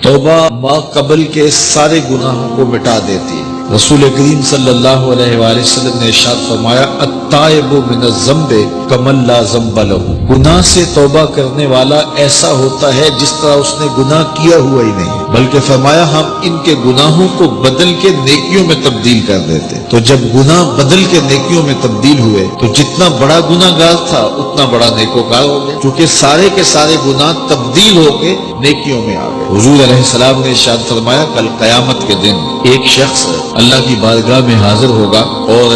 توبہ ما قبل کے سارے گناہوں کو مٹا دیتی ہے۔ رسول کریم صلی اللہ علیہ وآلہ وسلم نے ارشاد فرمایا التائب من الذنب کمن لا ذنب لہ، گناہ سے توبہ کرنے والا ایسا ہوتا ہے جس طرح اس نے گناہ کیا ہوا ہی نہیں، بلکہ فرمایا ہم ان کے گناہوں کو بدل کے نیکیوں میں تبدیل کر دیتے۔ تو جب گناہ بدل کے نیکیوں میں تبدیل ہوئے تو جتنا بڑا گناہ گار تھا اتنا بڑا نیکوکار ہو گیا، کیونکہ سارے کے سارے گناہ تبدیل ہو کے نیکیوں میں آ گئے۔ حضور علیہ السلام نے ارشاد فرمایا کل قیامت کے دن ایک شخص اللہ کی بارگاہ میں حاضر ہوگا اور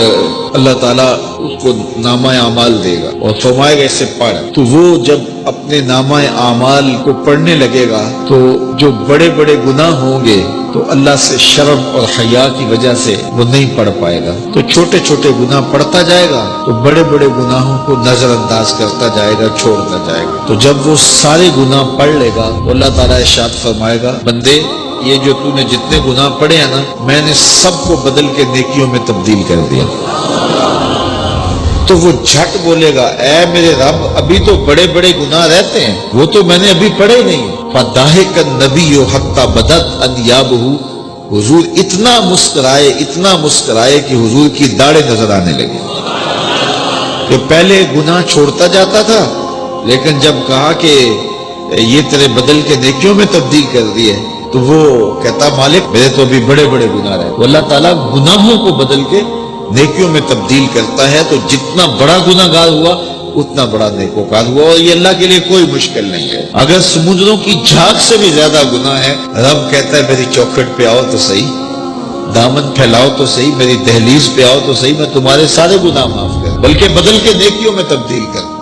اللہ تعالیٰ اس کو نامہ اعمال دے گا اور فرمائے گا اسے پڑھ، تو وہ جب اپنے نامہ اعمال کو پڑھنے لگے گا تو جو بڑے بڑے گناہ ہوں گے تو اللہ سے شرم اور حیا کی وجہ سے وہ نہیں پڑھ پائے گا، تو چھوٹے چھوٹے گناہ پڑھتا جائے گا تو بڑے بڑے گناہوں کو نظر انداز کرتا جائے گا، چھوڑتا جائے گا۔ تو جب وہ سارے گناہ پڑھ لے گا تو اللہ تعالیٰ ارشاد فرمائے گا بندے یہ جو تو نے جتنے گناہ پڑھے ہیں نا میں نے سب کو بدل کے نیکیوں میں تبدیل کر دیا۔ تو وہ جھٹ بولے گا اے میرے رب ابھی تو بڑے بڑے گناہ رہتے ہیں، وہ تو میں نے ابھی پڑھے نہیں۔ فضاحک النبی حتی بدت انیابہ، حضور اتنا مسکرائے کہ حضور کی داڑھیں نظر آنے لگی۔ کہ پہلے گناہ چھوڑتا جاتا تھا لیکن جب کہا کہ یہ تیرے بدل کے نیکیوں میں تبدیل کر دیے تو وہ کہتا مالک میرے تو ابھی بڑے بڑے گناہ رہے۔ تو اللہ تعالیٰ گناہوں کو بدل کے نیکیوں میں تبدیل کرتا ہے، تو جتنا بڑا گناہ گار ہوا اتنا بڑا نیکوکار ہوا، اور یہ اللہ کے لیے کوئی مشکل نہیں ہے۔ اگر سمندروں کی جھاگ سے بھی زیادہ گناہ ہے، رب کہتا ہے میری چوکھٹ پہ آؤ تو صحیح، دامن پھیلاؤ تو صحیح، میری دہلیز پہ آؤ تو صحیح، میں تمہارے سارے گناہ معاف کر بلکہ بدل کے نیکیوں میں تبدیل کر۔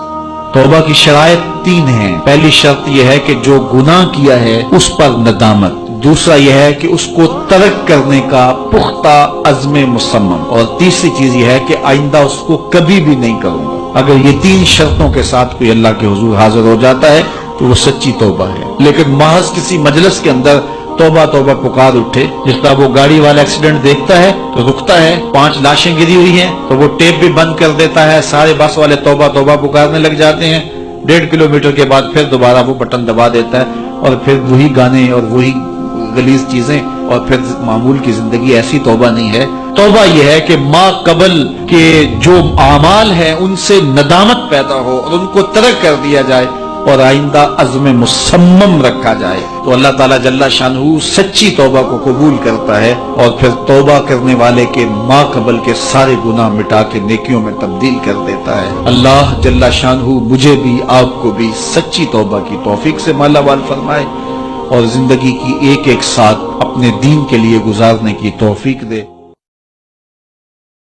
توبہ کی شرائط 3 ہیں۔ پہلی شرط یہ ہے کہ جو گناہ کیا ہے اس پر ندامت، دوسرا یہ ہے کہ اس کو ترک کرنے کا پختہ عزم مصمم، اور تیسری چیز یہ ہے کہ آئندہ اس کو کبھی بھی نہیں کروں گا۔ اگر یہ 3 شرطوں کے ساتھ کوئی اللہ کے حضور حاضر ہو جاتا ہے تو وہ سچی توبہ ہے۔ لیکن محض کسی مجلس کے اندر توبہ توبہ پکار اٹھے، جس طرح وہ گاڑی والا ایکسیڈنٹ دیکھتا ہے تو رکتا ہے، 5 لاشیں گری ہوئی ہیں تو وہ ٹیپ بھی بند کر دیتا ہے، سارے بس والے توبہ توبہ پکارنے لگ جاتے ہیں، 1.5 کلومیٹر کے بعد پھر دوبارہ وہ بٹن دبا دیتا ہے اور پھر وہی گانے اور وہی غلیظ چیزیں اور پھر معمول کی زندگی۔ ایسی توبہ نہیں ہے۔ توبہ یہ ہے کہ ما قبل کے جو اعمال ہیں ان سے ندامت پیدا ہو اور ان کو ترک کر دیا جائے اور آئندہ عزم مصمم رکھا جائے، تو اللہ تعالیٰ جل شانہ سچی توبہ کو قبول کرتا ہے اور پھر توبہ کرنے والے کے ما قبل کے سارے گناہ مٹا کے نیکیوں میں تبدیل کر دیتا ہے۔ اللہ جل شانہ مجھے بھی آپ کو بھی سچی توبہ کی توفیق سے مالا مال فرمائے اور زندگی کی ایک ایک ساتھ اپنے دین کے لیے گزارنے کی توفیق دے۔